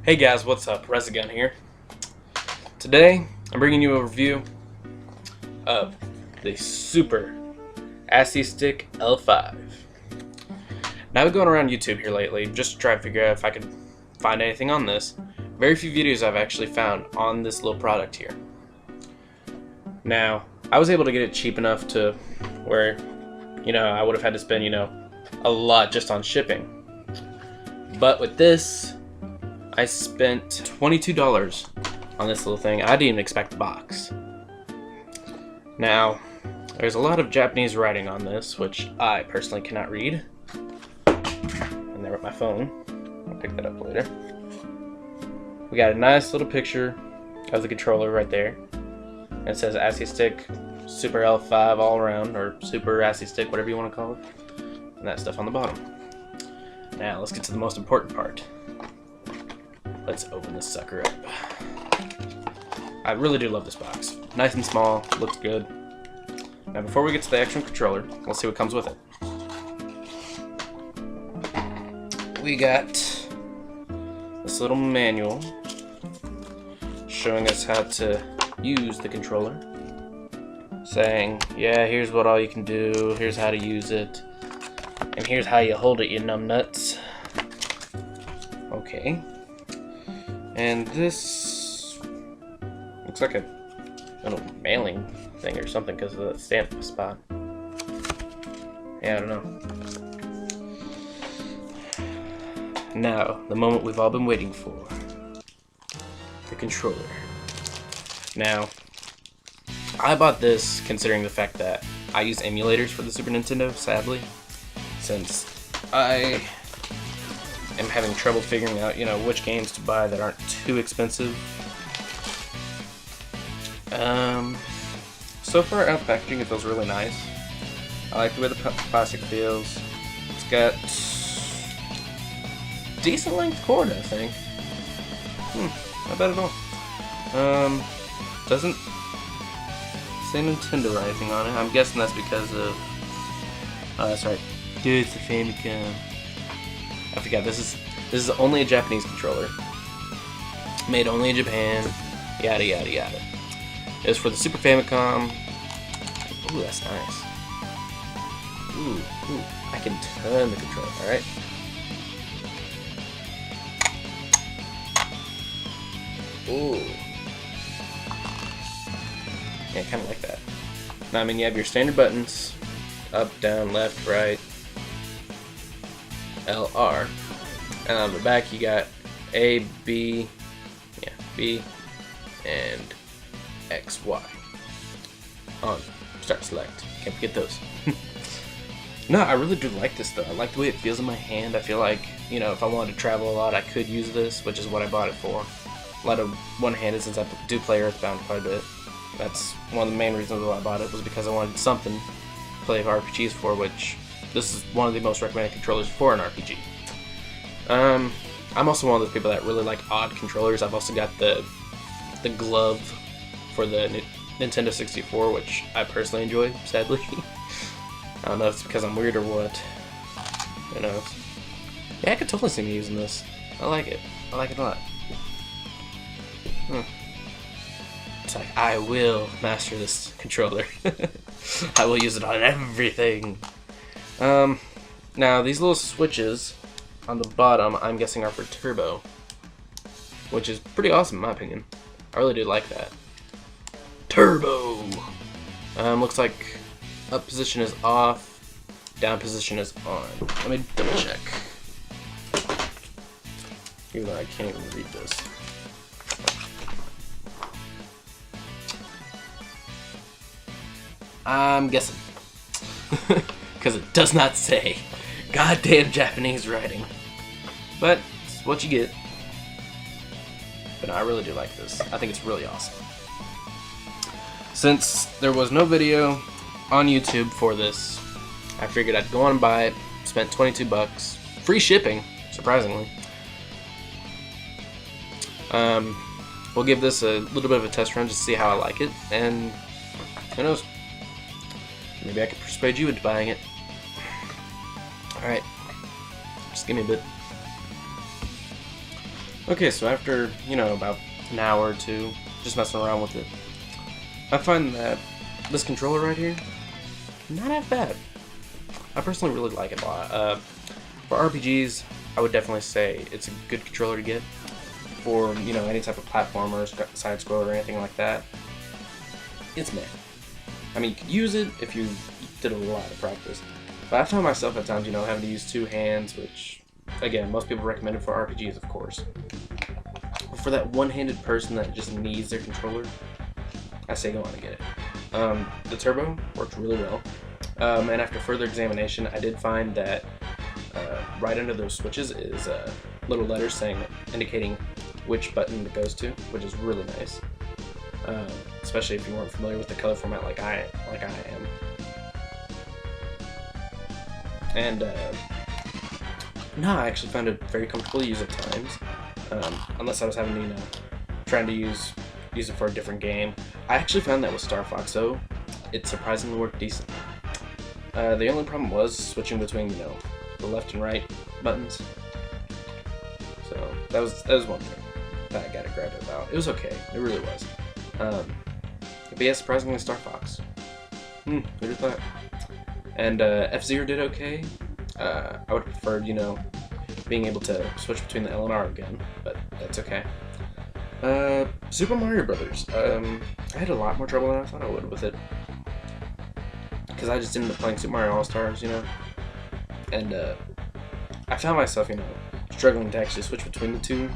Hey guys, what's up? Rezigunn here. Today, I'm bringing you a review of the Super Ascii Stick L5. Now, I've been going around YouTube here lately just to try to figure out if I could find anything on this. Very few videos I've actually found on this little product here. Now, I was able to get it cheap enough to where, I would have had to spend, a lot just on shipping. But with this, I spent $22 on this little thing. I didn't even expect the box. Now, there's a lot of Japanese writing on this, which I personally cannot read. And there with my phone. I'll pick that up later. We got a nice little picture of the controller right there. And it says Ascii Stick Super L5 all around, or Super Ascii Stick, whatever you want to call it. And that stuff on the bottom. Now, let's get to the most important part. Let's open this sucker up. I really do love this box. Nice and small, looks good. Now before we get to the actual controller, let's see what comes with it. We got this little manual showing us how to use the controller. Saying, yeah, here's what all you can do, here's how to use it, and here's how you hold it, you numbnuts. Okay. And this looks like a little mailing thing or something because of the stamp spot. Yeah, I don't know. Now, the moment we've all been waiting for. The controller. Now, I bought this considering the fact that I use emulators for the Super Nintendo, sadly. Since I am having trouble figuring out, which games to buy that aren't too expensive. So far out of the packaging, it feels really nice. I like the way the plastic feels. It's got decent length cord, I think. Not bad at all. Doesn't say Nintendo or anything on it. I'm guessing that's because of. Oh, that's right. Dude, it's the Famicom. I forgot, this is only a Japanese controller. Made only in Japan. Yada yada yada. It was for the Super Famicom. Ooh, that's nice. Ooh, I can turn the controller, alright? Ooh. Yeah, I kinda like that. Now, I mean, you have your standard buttons. Up, down, left, right. LR, and on the back you got A, B, B, and X, Y. On, start, select. Can't forget those. No, I really do like this though. I like the way it feels in my hand. I feel like, if I wanted to travel a lot, I could use this, which is what I bought it for. A lot of one-handed, since I do play Earthbound quite a bit. That's one of the main reasons why I bought it, was because I wanted something to play RPGs for, which this is one of the most recommended controllers for an RPG. I'm also one of those people that really like odd controllers. I've also got the glove for the Nintendo 64, which I personally enjoy, sadly. I don't know if it's because I'm weird or what. Who knows? Yeah, I could totally see me using this. I like it. I like it a lot. It's like, I will master this controller. I will use it on everything. Now these little switches on the bottom, I'm guessing are for turbo, which is pretty awesome in my opinion. I really do like that. Turbo! Looks like up position is off, down position is on. Let me double check. Even though I can't even read this. I'm guessing. Because it does not say. Goddamn Japanese writing. But it's what you get. But no, I really do like this. I think it's really awesome. Since there was no video on YouTube for this, I figured I'd go on and buy it. Spent 22 bucks. Free shipping, surprisingly. We'll give this a little bit of a test run just to see how I like it. And who knows? Maybe I could persuade you into buying it. Alright. Just give me a bit. Okay, so after, you know, about an hour or two, just messing around with it, I find that this controller right here, not half bad. I personally really like it a lot. For RPGs, I would definitely say it's a good controller to get. For, you know, any type of platformer, side-scroller, or anything like that, it's meh. I mean, you could use it if you did a lot of practice. But I found myself at times, you know, having to use two hands, which, again, most people recommend it for RPGs, of course. But for that one-handed person that just needs their controller, I say go on and get it. The turbo works really well. And after further examination, I did find that right under those switches is little letters indicating which button it goes to, which is really nice. Especially if you weren't familiar with the color format like I am. And no, I actually found it very comfortable to use at times, unless I was having to, you know, trying to use it for a different game. I actually found that with Star Fox, though, it surprisingly worked decently. The only problem was switching between, you know, the left and right buttons. So that was one thing that I got to grab it about. It was okay, it really was. But yeah, surprisingly, Star Fox. Who'd have thought? And F-Zero did okay. I would have preferred, you know, being able to switch between the L and R again, but that's okay. Super Mario Brothers. I had a lot more trouble than I thought I would with it, because I just ended up playing Super Mario All-Stars, you know, and I found myself, you know, struggling to actually switch between the two,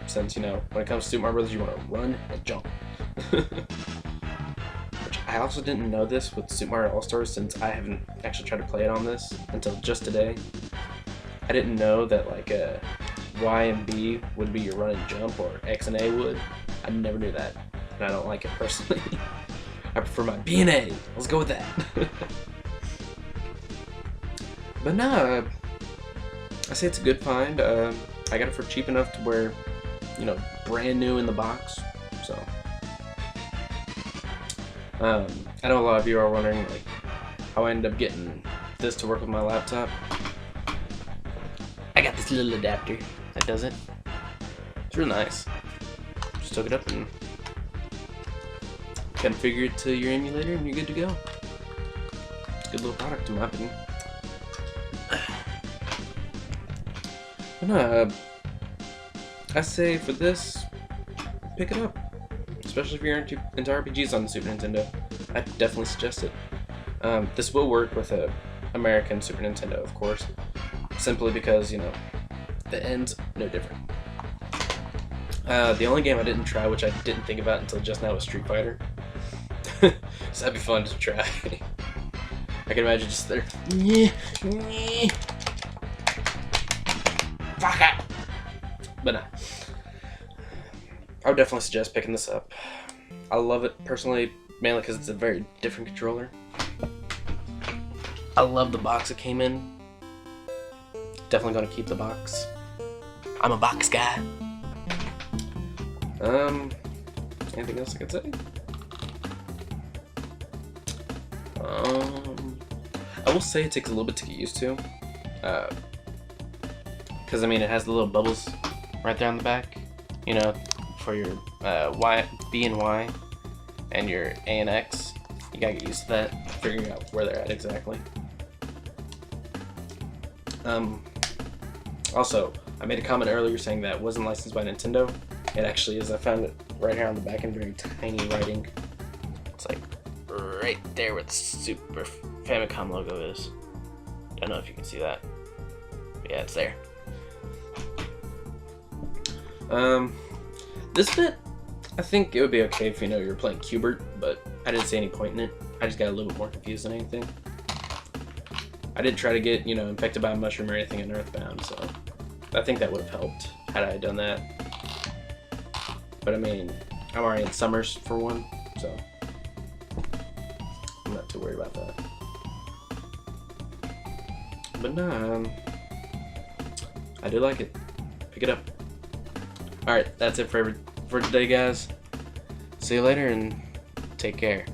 since, you know, when it comes to Super Mario Brothers, you want to run and jump. Which I also didn't know this with Super Mario All-Stars, since I haven't actually tried to play it on this until just today. I didn't know that, like, Y and B would be your run and jump, or X and A would. I never knew that, and I don't like it personally. I prefer my B and A. Let's go with that. But no, I say it's a good find. I got it for cheap enough to where, you know, brand new in the box. So, I know a lot of you are wondering, like, how I ended up getting this to work with my laptop. I got this little adapter that does it. It's real nice. Just hook it up and configure it to your emulator and you're good to go. It's a good little product in my opinion. But no, I say for this, pick it up. Especially if you're into RPGs on the Super Nintendo. I definitely suggest it. This will work with a American Super Nintendo, of course. Simply because, you know, the end's no different. The only game I didn't try, which I didn't think about until just now, was Street Fighter. So that'd be fun to try. I can imagine just there. Fuck it! But no. I would definitely suggest picking this up. I love it personally, mainly because it's a very different controller. I love the box it came in. Definitely gonna keep the box. I'm a box guy. Anything else I could say? I will say it takes a little bit to get used to. Because, I mean, it has the little bubbles right there on the back, you know, for your B and Y, and your A and X. You gotta get used to that, figuring out where they're at exactly. Also, I made a comment earlier saying that it wasn't licensed by Nintendo. It actually is. I found it right here on the back in very tiny writing. It's like right there where the Super Famicom logo is. Don't know if you can see that. But yeah, it's there. This bit, I think it would be okay if, you know, you're playing Q*bert, but I didn't see any point in it. I just got a little bit more confused than anything. I didn't try to get, you know, infected by a mushroom or anything in Earthbound, so I think that would have helped had I done that. But I mean, I'm already in Summers for one, so I'm not too worried about that. But no, I do like it. Pick it up. Alright, that's it for today, guys. See you later and take care.